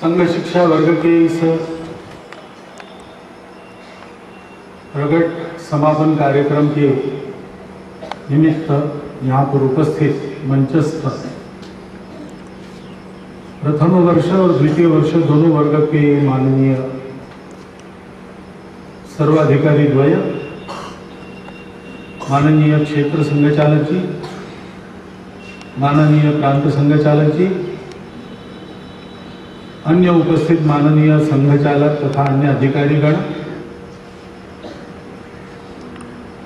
संघ शिक्षा वर्ग के इस प्रगट समापन कार्यक्रम के निमित्त यहाँ पर उपस्थित मंचस्थ प्रथम वर्ष और द्वितीय वर्ष दोनों वर्ग के माननीय सर्वाधिकारी द्वय, माननीय क्षेत्र संघचालक जी, माननीय प्रांत संघचालक जी, अन्य उपस्थित माननीय संघचालक तथा अन्य अधिकारीगण,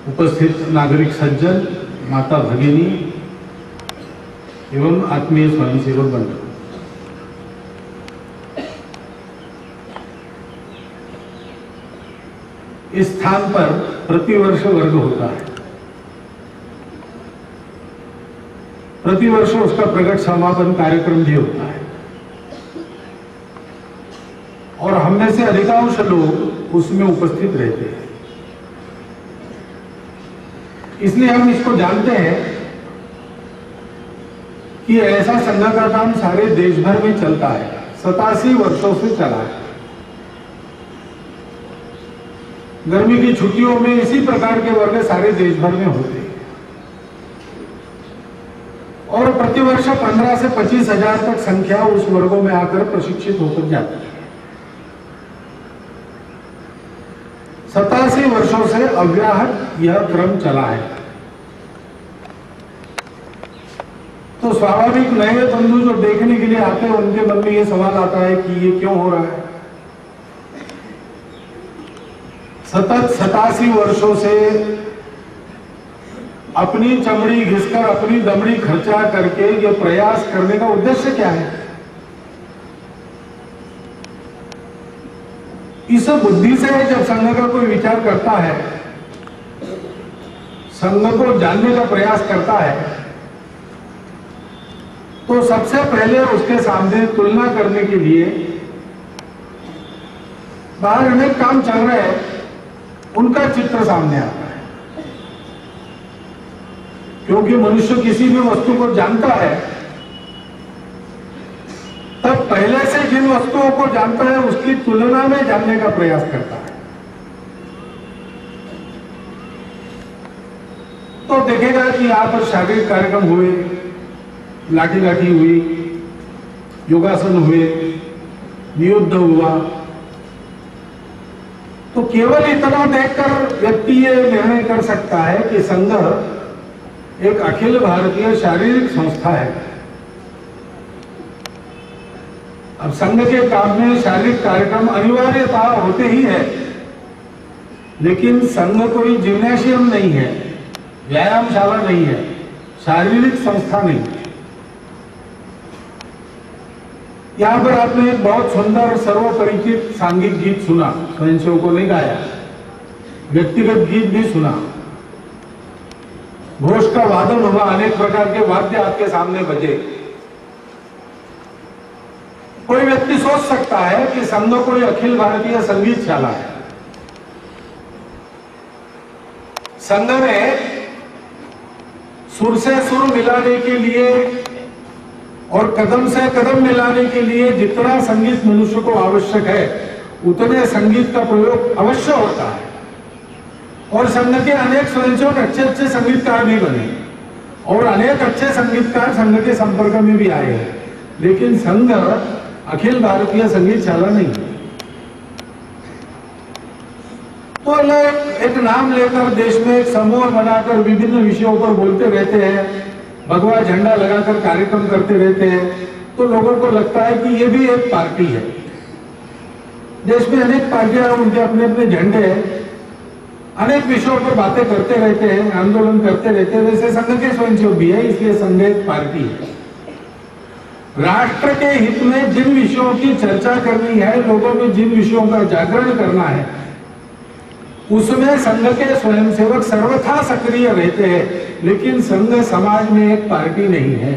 उपस्थित नागरिक सज्जन, माता भगिनी एवं आत्मीय स्वयंसेवक बंधु, इस स्थान पर प्रतिवर्ष वर्ग होता है। प्रतिवर्ष उसका प्रगट समापन कार्यक्रम भी होता है और हम में से अधिकांश लोग उसमें उपस्थित रहते हैं। इसलिए हम इसको जानते हैं कि ऐसा संघ का काम सारे देश भर में चलता है, 87 वर्षों से चला है। गर्मी की छुट्टियों में इसी प्रकार के वर्ग सारे देश भर में होते हैं और प्रतिवर्ष 15 से 25 हजार तक संख्या उस वर्गों में आकर प्रशिक्षित होकर जाती है। 87 वर्षों से अव्याहत यह क्रम चला है। तो स्वाभाविक नए बंधु जो देखने के लिए आते हैं उनके मन में यह सवाल आता है कि ये क्यों हो रहा है। सतत 87 वर्षों से अपनी चमड़ी घिसकर अपनी दमड़ी खर्चा करके ये प्रयास करने का उद्देश्य क्या है? इस बुद्धि से जब संघ का कोई विचार करता है, संघ को जानने का प्रयास करता है, तो सबसे पहले उसके सामने तुलना करने के लिए बाहर अनेक काम चल रहे हैं, उनका चित्र सामने आता है। क्योंकि मनुष्य किसी भी वस्तु को जानता है तब पहले से जिन वस्तुओं को जानता है उसकी तुलना में जानने का प्रयास करता है। तो देखेगा कि यहां पर शारीरिक कार्यक्रम हुए, लाठी लाठी हुई, योगासन हुए, नियुद्ध हुआ, तो केवल इतना देखकर व्यक्ति ये निर्णय कर सकता है कि संघ एक अखिल भारतीय शारीरिक संस्था है। अब संघ के काम में शारीरिक कार्यक्रम अनिवार्यता होते ही है, लेकिन संघ कोई जिम्नेशियम नहीं है, व्यायामशाला नहीं है, शारीरिक संस्था नहीं है। यहां पर आपने एक बहुत सुंदर सर्वपरिचित सांगीतिक गीत सुना, स्वयंसेवकों ने गाया, व्यक्तिगत गीत भी सुना, घोष का वादन हुआ, अनेक प्रकार के वाद्य आपके सामने बजे। कोई व्यक्ति सोच सकता है कि संघ कोई अखिल भारतीय संगीतशाला है। संघ ने सुर से सुर मिलाने के लिए और कदम से कदम मिलाने के लिए जितना संगीत मनुष्य को आवश्यक है उतने संगीत का प्रयोग अवश्य होता है। और संघ के अनेक स्वयंसेवक अच्छे अच्छे संगीतकार भी बने और अनेक अच्छे संगीतकार संघ के संपर्क में भी आए हैं, लेकिन संघ अखिल भारतीय संगीतशाला नहीं है। तो लोग एक नाम लेकर देश में एक समूह बनाकर विभिन्न विषयों पर बोलते रहते हैं, भगवा झंडा लगाकर कार्यक्रम करते रहते हैं, तो लोगों को लगता है कि ये भी एक पार्टी है। देश में अनेक पार्टियां, उनके अपने अपने झंडे हैं, अनेक विषयों पर बातें करते रहते हैं, आंदोलन करते रहते हैं। वैसे संघ के स्वयंसेवक भी है, इसलिए संघ एक पार्टी है। राष्ट्र के हित में जिन विषयों की चर्चा करनी है, लोगों में जिन विषयों का जागरण करना है, उसमें संघ के स्वयंसेवक सर्वथा सक्रिय रहते हैं, लेकिन संघ समाज में एक पार्टी नहीं है।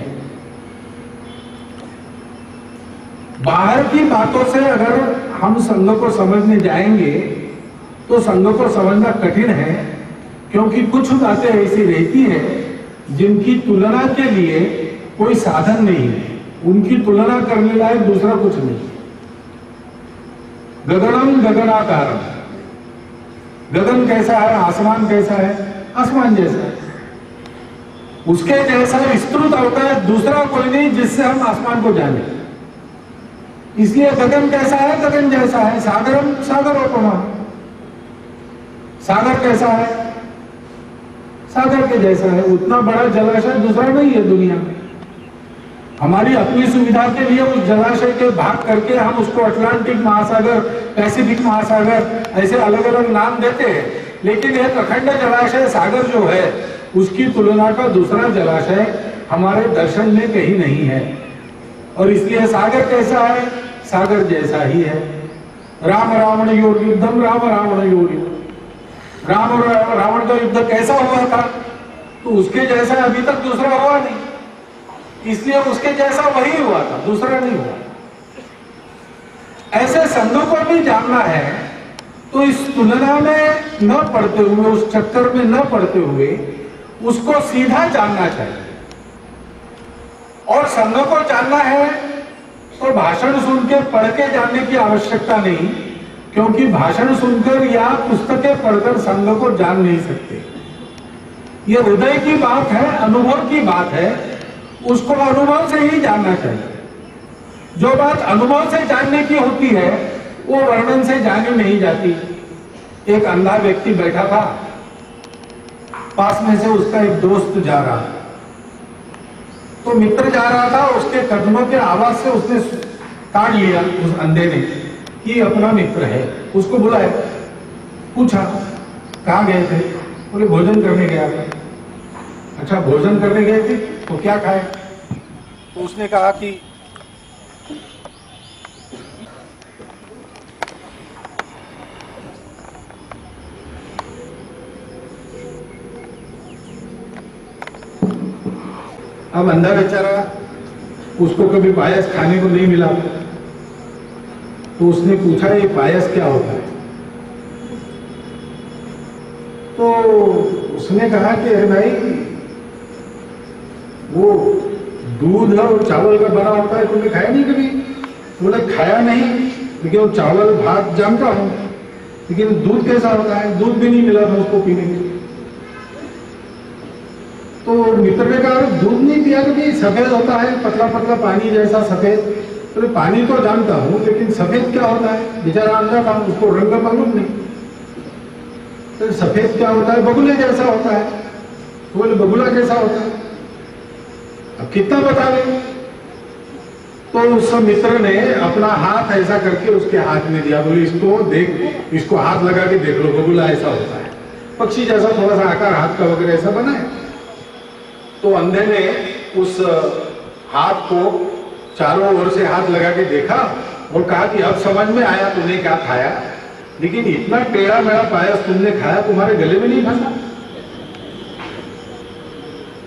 बाहर की बातों से अगर हम संघ को समझने जाएंगे तो संघ को समझना कठिन है, क्योंकि कुछ बातें ऐसी रहती है जिनकी तुलना के लिए कोई साधन नहीं है, उनकी तुलना करने लायक दूसरा कुछ नहीं। गगनम गगनाकारम, गगन कैसा है, आसमान कैसा है, आसमान जैसा है। उसके जैसा विस्तृत होता है दूसरा कोई नहीं जिससे हम आसमान को जाने। इसलिए गगन कैसा है, गगन जैसा है। सागरम सागरोपमा, सागर कैसा है, सागर के जैसा है। उतना बड़ा जलाशय दूसरा नहीं है दुनिया में। हमारी अपनी सुविधा के लिए उस जलाशय के भाग करके हम उसको अटलांटिक महासागर, पैसिफिक महासागर ऐसे अलग अलग नाम देते हैं, लेकिन एक अखंड जलाशय सागर जो है उसकी तुलना का दूसरा जलाशय हमारे दर्शन में कहीं नहीं है। और इसलिए सागर कैसा है, सागर जैसा ही है। राम रावण योर युद्धम, राम रावण योर युद्धम। राम और रावण का युद्ध कैसा हुआ था, तो उसके जैसा अभी तक दूसरा हुआ नहीं, इसलिए उसके जैसा वही हुआ था, दूसरा नहीं हुआ। ऐसे संघ को भी जानना है तो इस तुलना में न पढ़ते हुए, उस चक्कर में न पढ़ते हुए उसको सीधा जानना चाहिए। और संघ को जानना है तो भाषण सुन के पढ़ के जानने की आवश्यकता नहीं, क्योंकि भाषण सुनकर या पुस्तकें पढ़कर संघ को जान नहीं सकते। यह हृदय की बात है, अनुभव की बात है, उसको अनुभव से ही जानना चाहिए। जो बात अनुभव से जानने की होती है वो वर्णन से जानी नहीं जाती। एक अंधा व्यक्ति बैठा था, पास में से उसका एक दोस्त जा रहा था, तो मित्र जा रहा था, उसके कदमों के आवाज से उसने काट लिया उस अंधे ने कि अपना मित्र है। उसको बुलाया, पूछा कहाँ गए थे, बोले भोजन करने गया था। अच्छा भोजन करने गए थे तो क्या खाए, तो उसने कहा कि अब अंधा बेचारा, उसको कभी पायस खाने को नहीं मिला, तो उसने पूछा ये पायस क्या होता है, तो उसने कहा कि अरे भाई वो दूध और चावल का बना होता है, तुमने खाया नहीं कभी? बोले खाया नहीं, लेकिन वो चावल भात जानता हूं, लेकिन दूध कैसा होता है? दूध भी नहीं मिला था उसको पीने के लिए। तो मित्र ने कहा दूध नहीं पिया कभी? सफेद होता है, पतला पतला पानी जैसा सफेद। तो पानी तो जानता हूं, लेकिन सफेद क्या होता है? बेचारा अंधा था, उसको रंग मालूम नहीं। तो सफेद क्या होता है? बगुले जैसा होता है। तो बोले बगुला कैसा होता है? अब कितना बतावे? तो उस मित्र ने अपना हाथ ऐसा करके उसके हाथ में दिया, बोले इसको देख, इसको हाथ लगा के देख लो, बगुला ऐसा होता है, पक्षी जैसा थोड़ा सा आकार हाथ का वगैरह ऐसा बना है। तो अंधे ने उस हाथ को चारों ओर से हाथ लगा के देखा और कहा कि अब समझ में आया तूने क्या खाया, लेकिन इतना टेढ़ा मेढ़ा पायस तुमने खाया, तुम्हारे गले में नहीं फंसा।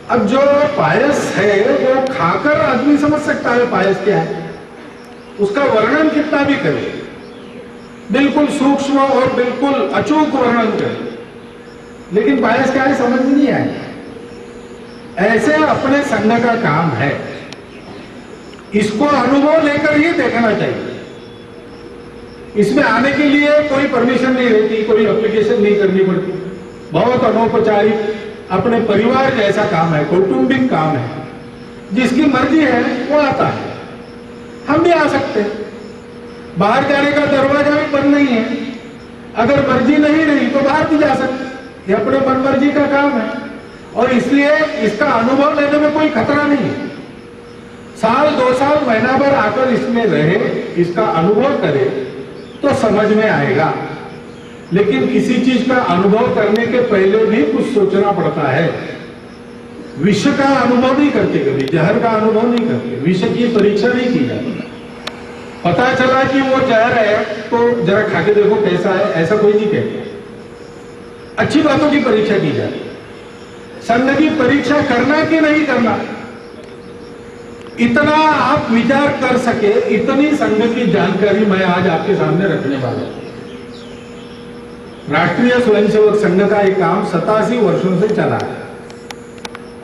अब जो पायस है वो खाकर आदमी समझ सकता है पायस क्या है, उसका वर्णन कितना भी करे, बिल्कुल सूक्ष्म और बिल्कुल अचूक वर्णन करे, लेकिन पायस क्या है समझ में नहीं आए। ऐसे अपने संघ का काम है, इसको अनुभव लेकर ही देखना चाहिए। इसमें आने के लिए कोई परमिशन नहीं रहती, कोई एप्लीकेशन नहीं करनी पड़ती, बहुत अनौपचारिक अपने परिवार जैसा काम है, कौटुंबिक काम है। जिसकी मर्जी है वो आता है, हम भी आ सकते हैं, बाहर जाने का दरवाजा भी बंद नहीं है। अगर मर्जी नहीं रही तो बाहर भी जा सकते, ये अपने मन मर्जी का काम है। और इसलिए इसका अनुभव लेने में कोई खतरा नहीं है। साल 2 साल महीना भर आकर इसमें रहे, इसका अनुभव करे तो समझ में आएगा। लेकिन किसी चीज का अनुभव करने के पहले भी कुछ सोचना पड़ता है। विष का अनुभव नहीं करते, कभी जहर का अनुभव नहीं करते, विष की परीक्षा नहीं की जाती। पता चला कि वो जहर है तो जरा खा के देखो कैसा है, ऐसा कोई नहीं कहता। अच्छी बातों की परीक्षा की जाती। संघ की परीक्षा करना कि नहीं करना, इतना आप विचार कर सके, इतनी संघ की जानकारी मैं आज आपके सामने रखने वाला हूं। राष्ट्रीय स्वयंसेवक संघ का एक काम 87 वर्षों से चला है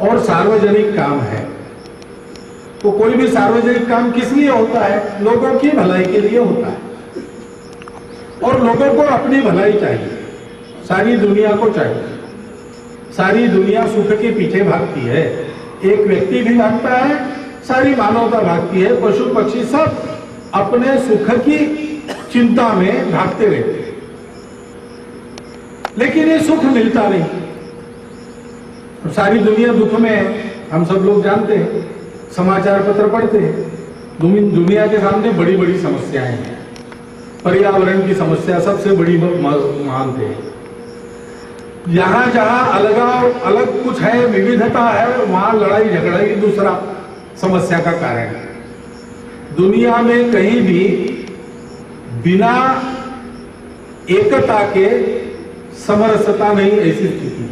और सार्वजनिक काम है। तो कोई भी सार्वजनिक काम किस लिए होता है? लोगों की भलाई के लिए होता है। और लोगों को अपनी भलाई चाहिए, सारी दुनिया को चाहिए। सारी दुनिया सुख के पीछे भागती है, एक व्यक्ति भी भागता है, सारी मानवता भागती है, पशु पक्षी सब अपने सुख की चिंता में भागते रहते हैं, लेकिन ये सुख मिलता नहीं। सारी दुनिया दुख में है, हम सब लोग जानते हैं, समाचार पत्र पढ़ते हैं। दुनिया के सामने बड़ी बड़ी समस्याएं हैं, पर्यावरण की समस्या सबसे बड़ी मानते हैं। जहां जहां अलग कुछ है, विविधता है, वहां लड़ाई झगड़ा ही दूसरा समस्या का कारण है। दुनिया में कहीं भी बिना एकता के समरसता नहीं, ऐसी स्थिति है।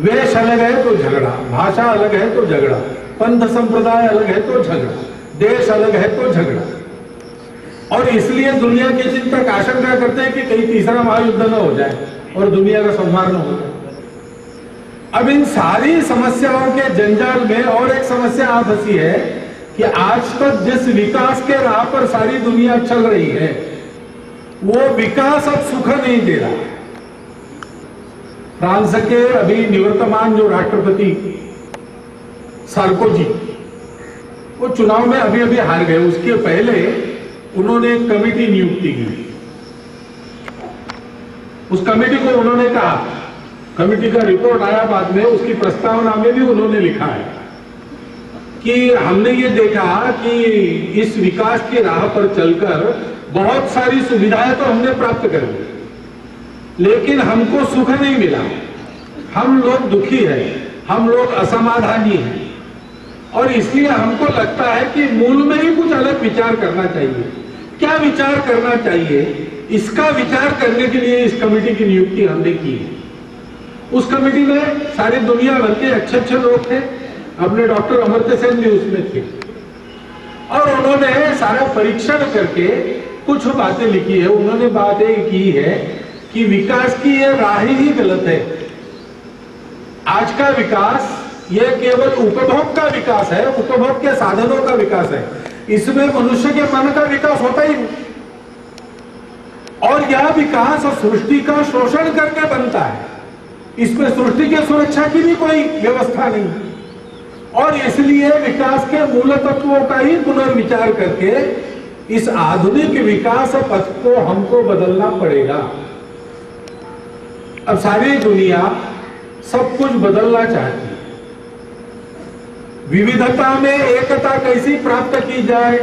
वेश अलग है तो झगड़ा, भाषा अलग है तो झगड़ा, पंथ संप्रदाय अलग है तो झगड़ा, देश अलग है तो झगड़ा। और इसलिए दुनिया के चिंतक आशंका करते हैं कि कहीं तीसरा महायुद्ध न हो जाए और दुनिया का संहार न हो जाए। अब इन सारी समस्याओं के जंजाल में और एक समस्या आ फंसी है कि आज तक जिस विकास के राह पर सारी दुनिया चल रही है, वो विकास अब सुख नहीं दे रहा। फ्रांस के अभी निवर्तमान जो राष्ट्रपति सार्कोजी, वो चुनाव में अभी अभी हार गए। उसके पहले उन्होंने एक कमेटी नियुक्ति की। उस कमेटी को उन्होंने कहा, कमेटी का रिपोर्ट आया बाद में, उसकी प्रस्तावना में भी उन्होंने लिखा है कि हमने ये देखा कि इस विकास की राह पर चलकर बहुत सारी सुविधाएं तो हमने प्राप्त कर ली, लेकिन हमको सुख नहीं मिला। हम लोग दुखी हैं, हम लोग असमाधानी हैं, और इसलिए हमको लगता है कि मूल में ही कुछ अलग विचार करना चाहिए। क्या विचार करना चाहिए, इसका विचार करने के लिए इस कमेटी की नियुक्ति हमने की है। उस कमेटी में सारी दुनिया भर के अच्छे अच्छे लोग थे, अपने डॉक्टर अमर्त्य सेन भी उसमें थे, और उन्होंने सारा परीक्षण करके कुछ बातें लिखी है। उन्होंने बातें की है कि विकास की ये राह ही गलत है। आज का विकास ये केवल उपभोग का विकास है, उपभोग के साधनों का विकास है, इसमें मनुष्य के मन का विकास होता ही नहीं। और यह विकास सृष्टि का शोषण करके बनता है, इसमें सृष्टि की सुरक्षा की भी कोई व्यवस्था नहीं, और इसलिए विकास के मूल तत्वों का ही पुनर्विचार करके इस आधुनिक विकास पथ को हमको बदलना पड़ेगा। अब सारी दुनिया सब कुछ बदलना चाहती है। विविधता में एकता कैसी प्राप्त की जाए,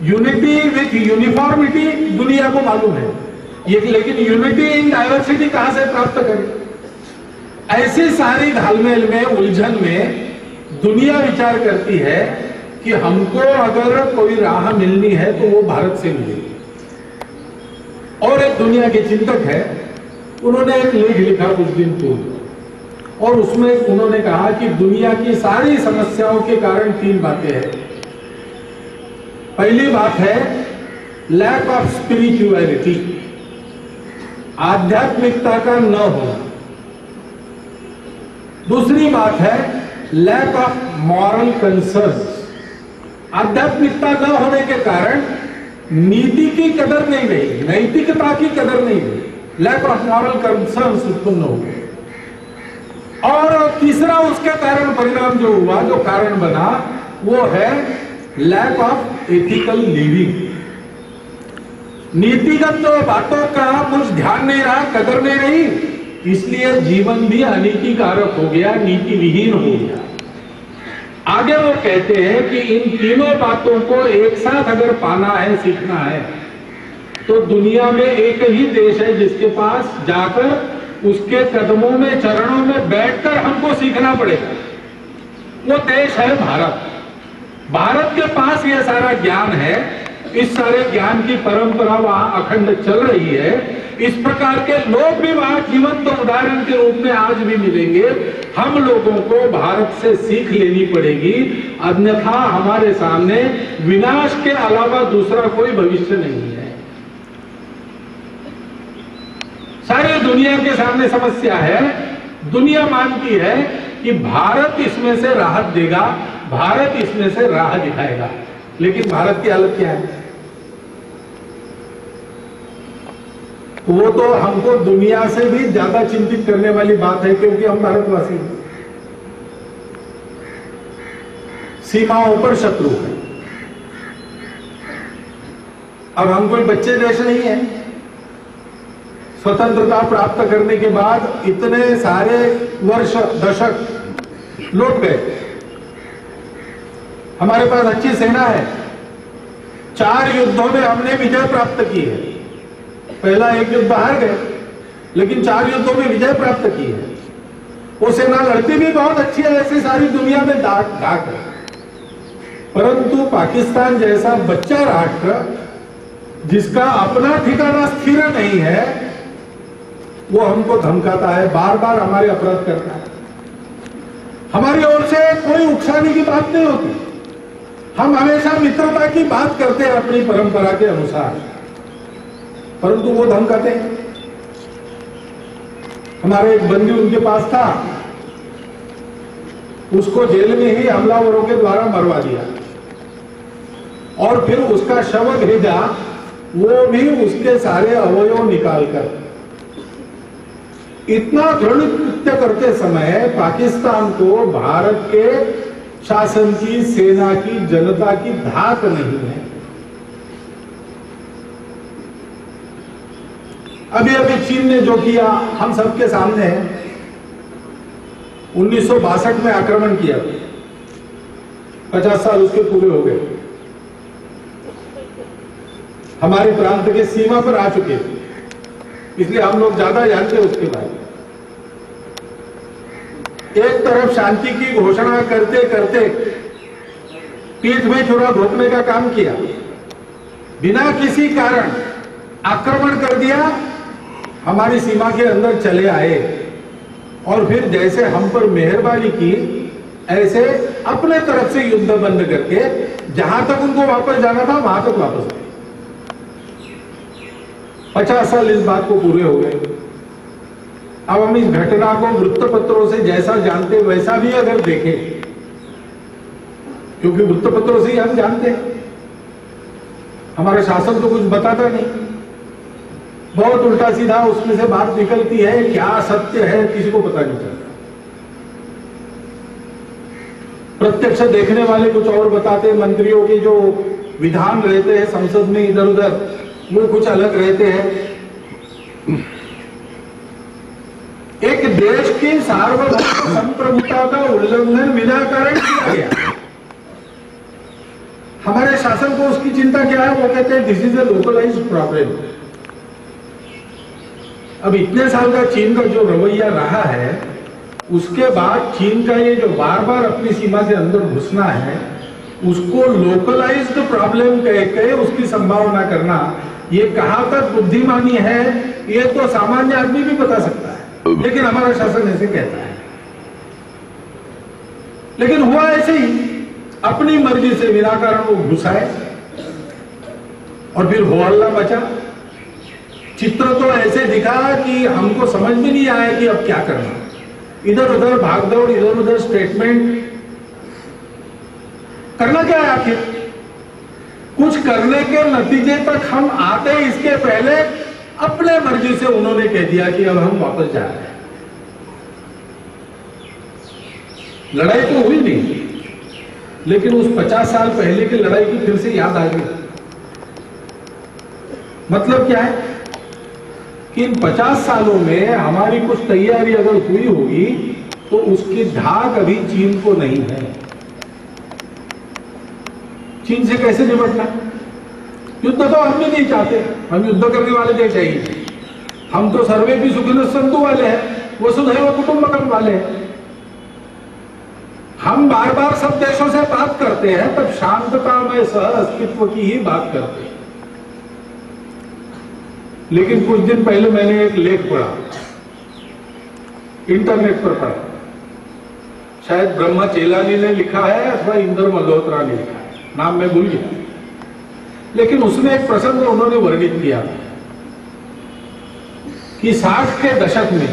यूनिटी विथ यूनिफॉर्मिटी दुनिया को मालूम है, ये लेकिन यूनिटी इन डाइवर्सिटी कहां से प्राप्त करें। ऐसी सारी घालमेल में, उलझन में दुनिया विचार करती है कि हमको अगर कोई राह मिलनी है तो वो भारत से मिलेगी। और एक दुनिया के चिंतक है, उन्होंने एक लेख लिखा कुछ दिन पूर्व, और उसमें उन्होंने कहा कि दुनिया की सारी समस्याओं के कारण 3 बातें हैं। पहली बात है लैक ऑफ स्पिरिचुअलिटी, आध्यात्मिकता का न होना। दूसरी बात है लैक ऑफ मॉरल कंसर्न, आध्यात्मिकता न होने के कारण नीति की कदर नहीं रही, नैतिकता की कदर नहीं रही, लैक ऑफ मॉरल कंसर्न उत्पन्न हो गए। और तीसरा उसका कारण, परिणाम जो हुआ, जो कारण बना, वो है लैक ऑफ एथिकल लिविंग। नीतिगत बातों का कुछ ध्यान नहीं रहा, कदर नहीं रही, इसलिए जीवन भी अनीतिकारक हो गया, नीति विहीन हो गया। आगे वो कहते हैं कि इन तीनों बातों को एक साथ अगर पाना है, सीखना है, तो दुनिया में एक ही देश है जिसके पास जाकर उसके कदमों में, चरणों में बैठकर हमको सीखना पड़ेगा। वो देश है भारत। भारत के पास ये सारा ज्ञान है, इस सारे ज्ञान की परंपरा वहां अखंड चल रही है। इस प्रकार के लोग भी वहां जीवंत उदाहरण के रूप में आज भी मिलेंगे। हम लोगों को भारत से सीख लेनी पड़ेगी, अन्यथा हमारे सामने विनाश के अलावा दूसरा कोई भविष्य नहीं है। सारी दुनिया के सामने समस्या है। दुनिया मानती है कि भारत इसमें से राहत देगा, भारत इसमें से राह दिखाएगा, लेकिन भारत की हालत क्या है? वो तो हमको दुनिया से भी ज्यादा चिंतित करने वाली बात है, क्योंकि हम भारतवासी हैं। सीमाओं पर शत्रु है। अब हम कोई बच्चे देश नहीं है। स्वतंत्रता प्राप्त करने के बाद इतने सारे वर्ष दशक लौट गए। हमारे पास अच्छी सेना है। 4 युद्धों में हमने विजय प्राप्त की है। पहला एक युद्ध हार गए, लेकिन 4 युद्धों में विजय प्राप्त की है। वो सेना लड़ती भी बहुत अच्छी है, ऐसी सारी दुनिया में दाग है। परंतु पाकिस्तान जैसा बच्चा राष्ट्र जिसका अपना ठिकाना स्थिर नहीं है, वो हमको धमकाता है, बार बार हमारे अपराध करता है। हमारी ओर से कोई उकसाने की बात नहीं होती। हम हमेशा मित्रता की बात करते हैं अपनी परंपरा के अनुसार, परंतु वो धमकाते हैं। हमारे एक बंदी उनके पास था, उसको जेल में ही हमलावरों के द्वारा मरवा दिया और फिर उसका शव भेजा, वो भी उसके सारे अवयव निकालकर। इतना दृढ़ कृत्य करते समय पाकिस्तान को भारत के शासन की, सेना की, जनता की धाक नहीं है। अभी अभी चीन ने जो किया हम सबके सामने है। 1962 में आक्रमण किया, 50 साल उसके पूरे हो गए। हमारे प्रांत के सीमा पर आ चुके थे, इसलिए हम लोग ज्यादा जानते हैं उसके बारे में। एक तरफ शांति की घोषणा करते करते पीठ में छुरा घोंपने का काम किया, बिना किसी कारण आक्रमण कर दिया, हमारी सीमा के अंदर चले आए और फिर जैसे हम पर मेहरबानी की, ऐसे अपने तरफ से युद्ध बंद करके जहां तक उनको वापस जाना था वहां तक वापस गए। 50 साल इस बात को पूरे हो गए। अब हम इस घटना को वृत्तपत्रों से जैसा जानते वैसा भी अगर देखें, क्योंकि वृत्तपत्रों से ही हम जानते हैं, हमारा शासन तो कुछ बताता नहीं, बहुत उल्टा सीधा उसमें से बात निकलती है। क्या सत्य है किसी को पता नहीं चलता। प्रत्यक्ष देखने वाले कुछ और बताते, मंत्रियों के जो विधान रहते हैं संसद में इधर उधर, वो कुछ अलग रहते हैं। एक देश की सार्वभौम संप्रभुता का उल्लंघन बिना कारण किया गया। हमारे शासन को उसकी चिंता क्या है? वो कहते हैं this is a localised problem. अब इतने साल का चीन का जो रवैया रहा है, उसके बाद चीन का ये जो बार बार अपनी सीमा के अंदर घुसना है, उसको लोकलाइज्ड प्रॉब्लम कह के उसकी संभावना करना, ये कहां तक बुद्धिमानी है ये तो सामान्य आदमी भी बता सकता है, लेकिन हमारा शासन ऐसे कहता है। लेकिन हुआ ऐसे ही, अपनी मर्जी से बिना कारण वो घुसाए और फिर हो हल्ला मचा। चित्र तो ऐसे दिखा कि हमको समझ में नहीं आया कि अब क्या करना। इधर उधर भागदौड़, इधर उधर स्टेटमेंट, करना क्या है आखिर? कुछ करने के नतीजे तक हम आते इसके पहले अपने मर्जी से उन्होंने कह दिया कि अब हम वापस जा रहे हैं। लड़ाई तो हुई नहीं, लेकिन उस 50 साल पहले की लड़ाई की फिर से याद आ गई। मतलब क्या है कि इन 50 सालों में हमारी कुछ तैयारी अगर हुई होगी तो उसकी धाक अभी चीन को नहीं है। चीन से कैसे निपटना? युद्ध तो हम भी नहीं चाहते, हम युद्ध करने वाले नहीं चाहिए। हम तो सर्वे भी सुखिनः सन्तु वाले हैं, वसुधैव कुटुम्बकम वाले हैं। हम बार बार सब देशों से बात करते हैं, तब शांतता में सह अस्तित्व की ही बात करते हैं। लेकिन कुछ दिन पहले मैंने एक लेख पढ़ा, इंटरनेट पर पढ़ा, शायद ब्रह्मा चेलानी ने लिखा है अथवा इंद्र मल्होत्रा ने लिखा है, नाम मैं भूल गया, लेकिन उसमें एक प्रसंग उन्होंने वर्णित किया कि 60 के दशक में,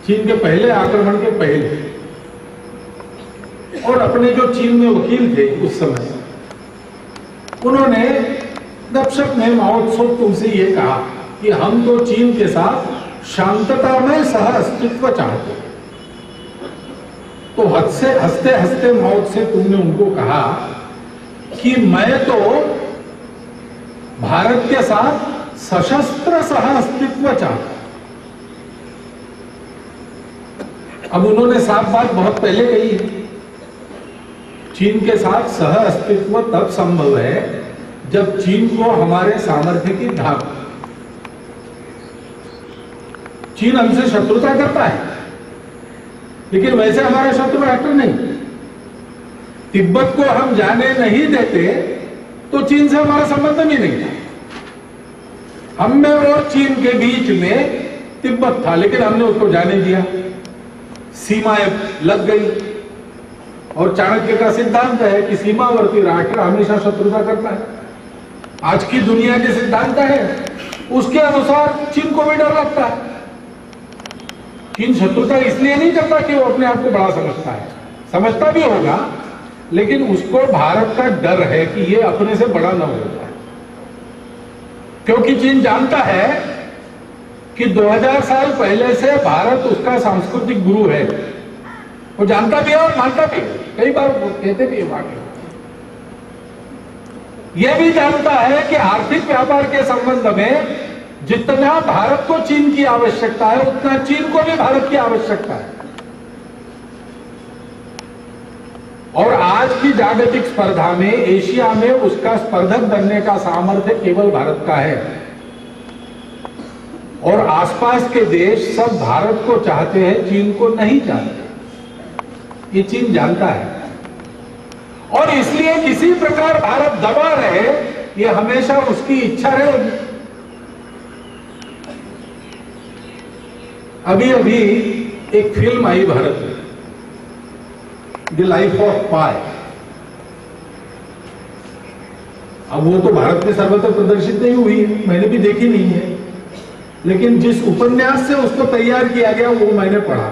चीन के पहले आक्रमण के पहले, और अपने जो चीन में वकील थे उस समय, उन्होंने गपशप में माओ त्से तुंग से ये कहा कि हम तो चीन के साथ शांतता में सह अस्तित्व चाहते हैं। तो हंसते हंसते मौत से तुमने उनको कहा कि मैं तो भारत के साथ सशस्त्र सह अस्तित्व चाहता। अब उन्होंने साफ बात बहुत पहले कही है, चीन के साथ सह अस्तित्व तब संभव है जब चीन को हमारे सामर्थ्य की धाक। चीन हमसे शत्रुता करता है, लेकिन वैसे हमारा शत्रु राष्ट्र नहीं। तिब्बत को हम जाने नहीं देते तो चीन से हमारा संबंध भी नहीं था। हम में और चीन के बीच में तिब्बत था, लेकिन हमने उसको जाने दिया, सीमाएं लग गई। और चाणक्य का सिद्धांत है कि सीमावर्ती राष्ट्र हमेशा शत्रुता करता है। आज की दुनिया के सिद्धांत है उसके अनुसार चीन को भी डर लगता है। चीन शत्रुता इसलिए नहीं करता कि वो अपने आप को बड़ा समझता है, समझता भी होगा, लेकिन उसको भारत का डर है कि ये अपने से बड़ा न हो जाए। क्योंकि चीन जानता है कि 2000 साल पहले से भारत उसका सांस्कृतिक गुरु है। वो जानता भी है और मानता भी है, कई बार कहते भी है। यह भी जानता है कि आर्थिक व्यापार के संबंध में जितना भारत को चीन की आवश्यकता है उतना चीन को भी भारत की आवश्यकता है। और आज की जागतिक स्पर्धा में एशिया में उसका स्पर्धक बनने का सामर्थ्य केवल भारत का है। और आसपास के देश सब भारत को चाहते हैं, चीन को नहीं चाहते। ये चीन जानता है और इसलिए किसी प्रकार भारत दबा रहे, ये हमेशा उसकी इच्छा रहेगी। अभी अभी एक फिल्म आई भारत में, द लाइफ ऑफ पाई। अब वो तो भारत में सर्वत्र प्रदर्शित नहीं हुई है, मैंने भी देखी नहीं है, लेकिन जिस उपन्यास से उसको तैयार किया गया वो मैंने पढ़ा।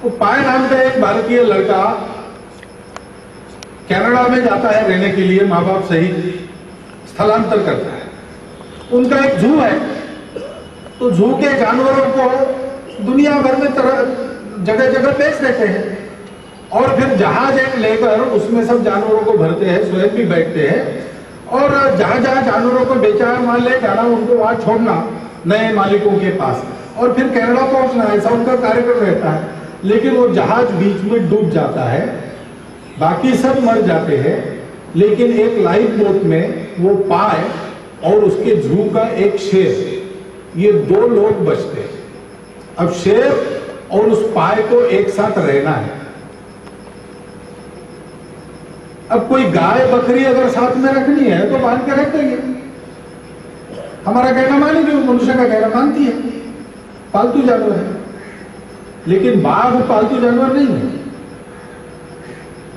वो पाय नाम का एक भारतीय लड़का कनाडा में जाता है रहने के लिए, माँ बाप सहित स्थलांतर करता है। उनका एक जू है, तो जू के जानवरों को दुनिया भर में जगह जगह बेच देते हैं और फिर जहाज एक लेकर उसमें सब जानवरों को भरते हैं, स्वयं भी बैठते हैं और जहां जहां जानवरों को बेचा है मान ले जाना, उनको वहां छोड़ना नए मालिकों के पास और फिर कनाडा पहुंचना, ऐसा उनका कार्यक्रम रहता है। लेकिन वो जहाज बीच में डूब जाता है, बाकी सब मर जाते हैं, लेकिन एक लाइफ बोट में वो पाय और उसके जू का एक शेर, ये दो लोग बचते हैं। अब शेर और उस पाय को एक साथ रहना है। अब कोई गाय बकरी अगर साथ में रखनी है तो बांध के रख देंगे, हमारा कहना मानेगी, मनुष्य का कहना मानती है, पालतू जानवर है। लेकिन बाघ पालतू जानवर नहीं है।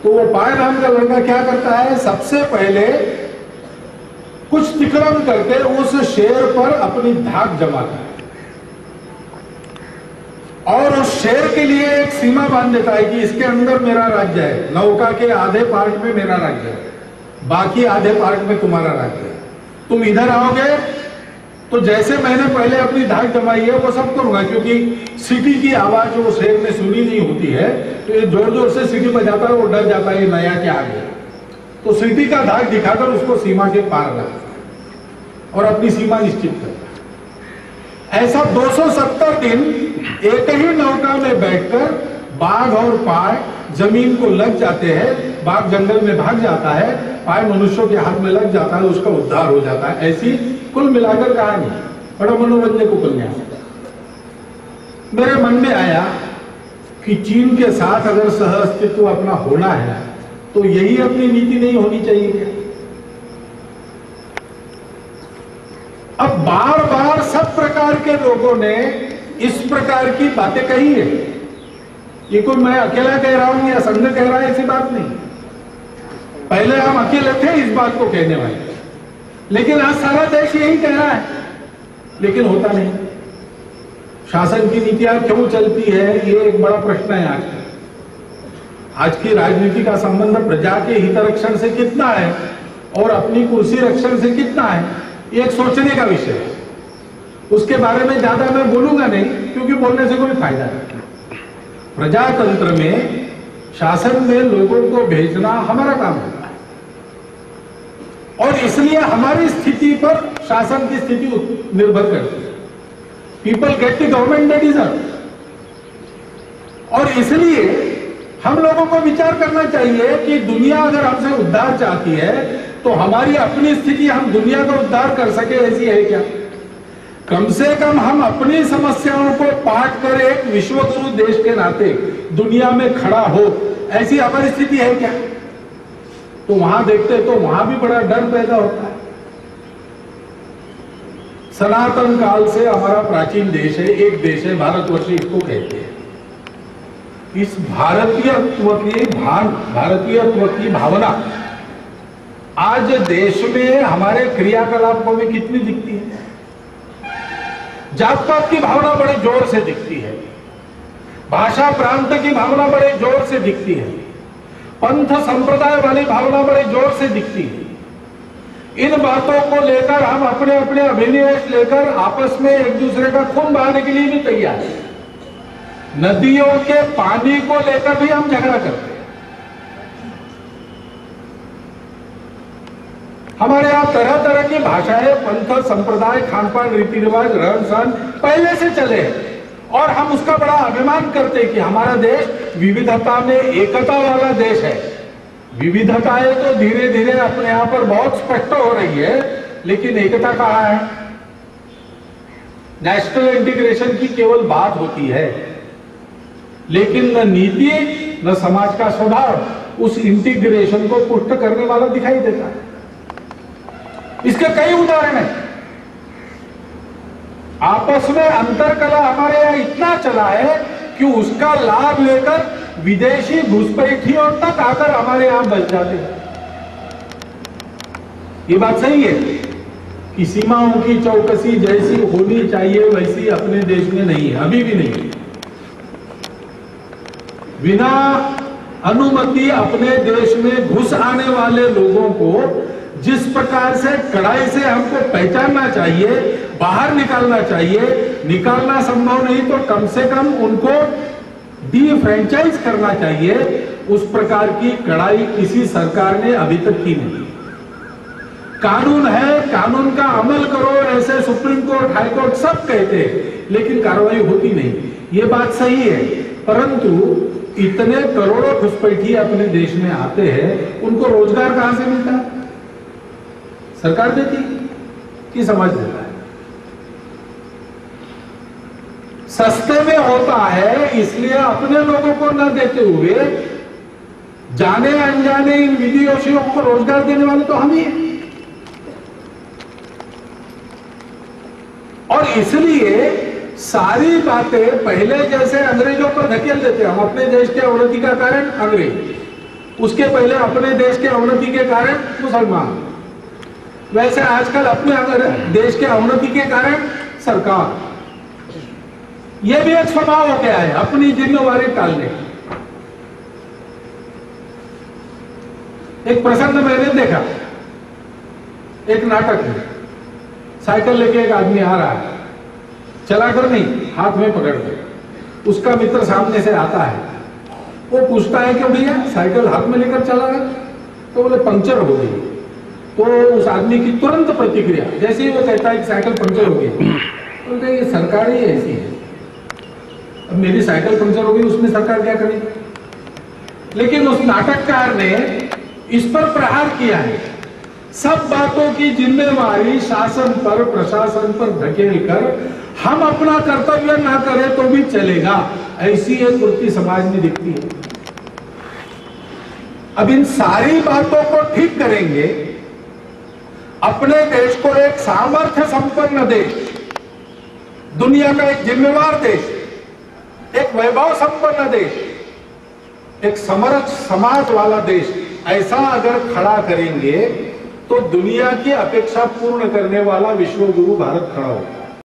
तो वो पाय नाम का लड़का क्या करता है, सबसे पहले कुछ तिक्रम करके उस शेर पर अपनी धाक जमाता है और उस शेर के लिए एक सीमा बांध देता है कि इसके अंदर मेरा राज्य है, नौका के आधे पार्ट में मेरा राज्य है, बाकी आधे पार्ट में तुम्हारा राज्य है। तुम इधर आओगे तो जैसे मैंने पहले अपनी धाक जमाई है वो सब करूंगा, क्योंकि सीटी की आवाज वो शेर में सुनी नहीं होती है, तो ये जोर जोर से सीटी बजाता है, वो डर जाता है नया क्या आ गया। तो सीटी का धाक दिखाकर उसको सीमा के पार रखता और अपनी सीमा निश्चित करता है। ऐसा 270 दिन एक ही नौका में बैठकर बाघ और पाय जमीन को लग जाते हैं, बाघ जंगल में भाग जाता है, पाय मनुष्यों के हाथ में लग जाता है, उसका उद्धार हो जाता है। ऐसी कुल मिलाकर कहानी, बड़ा मनोरंजक उपन्यास। मेरे मन में आया कि चीन के साथ अगर सह अस्तित्व अपना होना है तो यही अपनी नीति नहीं होनी चाहिए क्या? अब बार बार सब प्रकार के लोगों ने इस प्रकार की बातें कही है। ये कोई मैं अकेला कह रहा हूं या संघ कह रहा है, ऐसी बात नहीं। पहले हम अकेले थे इस बात को कहने वाले, लेकिन आज सारा देश यही कह रहा है, लेकिन होता नहीं। शासन की नीतियां क्यों चलती है, ये एक बड़ा प्रश्न है आज का। आज की राजनीति का संबंध प्रजा के हित रक्षण से कितना है और अपनी कुर्सी रक्षण से कितना है, ये एक सोचने का विषय है। उसके बारे में ज्यादा मैं बोलूंगा नहीं, क्योंकि बोलने से कोई फायदा नहीं। प्रजातंत्र में शासन में लोगों को भेजना हमारा काम होता है, और इसलिए हमारी स्थिति पर शासन की स्थिति निर्भर करती है। People get the government they deserve, और इसलिए हम लोगों को विचार करना चाहिए कि दुनिया अगर हमसे उद्धार चाहती है तो हमारी अपनी स्थिति हम दुनिया का उद्धार कर सके ऐसी है क्या? कम से कम हम अपनी समस्याओं को पाट कर एक विश्वगुरु देश के नाते दुनिया में खड़ा हो, ऐसी हमारी स्थिति है क्या? तो वहां देखते तो वहां भी बड़ा डर पैदा होता है। सनातन काल से हमारा प्राचीन देश है, एक देश है, भारतवर्ष इसको कहते हैं। इस भारतीयत्व की भावना आज देश में हमारे क्रियाकलापों में कितनी दिखती है? जात पात की भावना बड़े जोर से दिखती है, भाषा प्रांत की भावना बड़े जोर से दिखती है, पंथ संप्रदाय वाली भावना बड़े जोर से दिखती है। इन बातों को लेकर हम अपने अपने अभिनिवेश लेकर आपस में एक दूसरे का खून बहाने के लिए भी तैयार हैं। नदियों के पानी को लेकर भी हम झगड़ा करते हैं। हमारे यहां तरह तरह की भाषाएं, पंथ, संप्रदाय, खान पान, रीति रिवाज, रहन सहन पहले से चले हैं, और हम उसका बड़ा अभिमान करते हैं कि हमारा देश विविधता में एकता वाला देश है। विविधताएं तो धीरे धीरे अपने यहां पर बहुत स्पष्ट हो रही है, लेकिन एकता कहां है? नेशनल इंटीग्रेशन की केवल बात होती है, लेकिन न नीति न समाज का स्वभाव उस इंटीग्रेशन को पुष्ट करने वाला दिखाई देता है। इसके कई उदाहरण हैं। आपस में अंतरकला हमारे यहां इतना चला है कि उसका लाभ लेकर विदेशी घुसपैठियों तक आकर हमारे यहां बस जाते हैं। ये बात सही है कि सीमाओं की चौकसी जैसी होनी चाहिए वैसी अपने देश में नहीं है, अभी भी नहीं है। बिना अनुमति अपने देश में घुस आने वाले लोगों को जिस प्रकार से कड़ाई से हमको पहचानना चाहिए, बाहर निकालना चाहिए, निकालना संभव नहीं तो कम से कम उनको डी-फ्रेंचाइज करना चाहिए, उस प्रकार की कड़ाई किसी सरकार ने अभी तक की नहीं। कानून है, कानून का अमल करो, ऐसे सुप्रीम कोर्ट, हाई कोर्ट सब कहते हैं, लेकिन कार्रवाई होती नहीं। ये बात सही है, परंतु इतने करोड़ों घुसपैठिए अपने देश में आते हैं, उनको रोजगार कहां से मिलता है? सरकार देती कि समाज देता है? सस्ते में होता है, इसलिए अपने लोगों को न देते हुए जाने अनजाने इन विदेशियों को रोजगार देने वाले तो हम ही हैं। और इसलिए सारी बातें पहले जैसे अंग्रेजों पर धकेल देते हैं। हम अपने देश के अवनति का कारण अंग्रेज, उसके पहले अपने देश के अवनति के कारण मुसलमान, वैसे आजकल अपने देश के अवनति के कारण सरकार। यह भी एक स्वभाव हो गया है अपनी जिम्मेवारी टालने। एक प्रसंग मैंने देखा, एक नाटक में साइकिल लेके एक आदमी आ रहा है, चलाकर नहीं, हाथ में पकड़ के। उसका मित्र सामने से आता है, वो पूछता है कि भैया साइकिल हाथ में लेकर चला है? तो बोले पंचर हो गई। तो उस आदमी की तुरंत प्रतिक्रिया, जैसे ही वो कहता है कि साइकिल पंचर हो गई, तो ये सरकार ही ऐसी है, अब मेरी साइकिल पंचर हो गई, उसमें सरकार क्या करेगी? लेकिन उस नाटककार ने इस पर प्रहार किया है। सब बातों की जिम्मेवारी शासन पर, प्रशासन पर धकेल कर हम अपना कर्तव्य ना करें तो भी चलेगा, ऐसी एक वृत्ति समाज में दिखती है। अब इन सारी बातों को ठीक करेंगे, अपने देश को एक सामर्थ्य संपन्न देश, दुनिया का एक जिम्मेवार देश, एक वैभव संपन्न देश, एक समर्थ समाज वाला देश, ऐसा अगर खड़ा करेंगे तो दुनिया की अपेक्षा पूर्ण करने वाला विश्व गुरु भारत खड़ा होगा।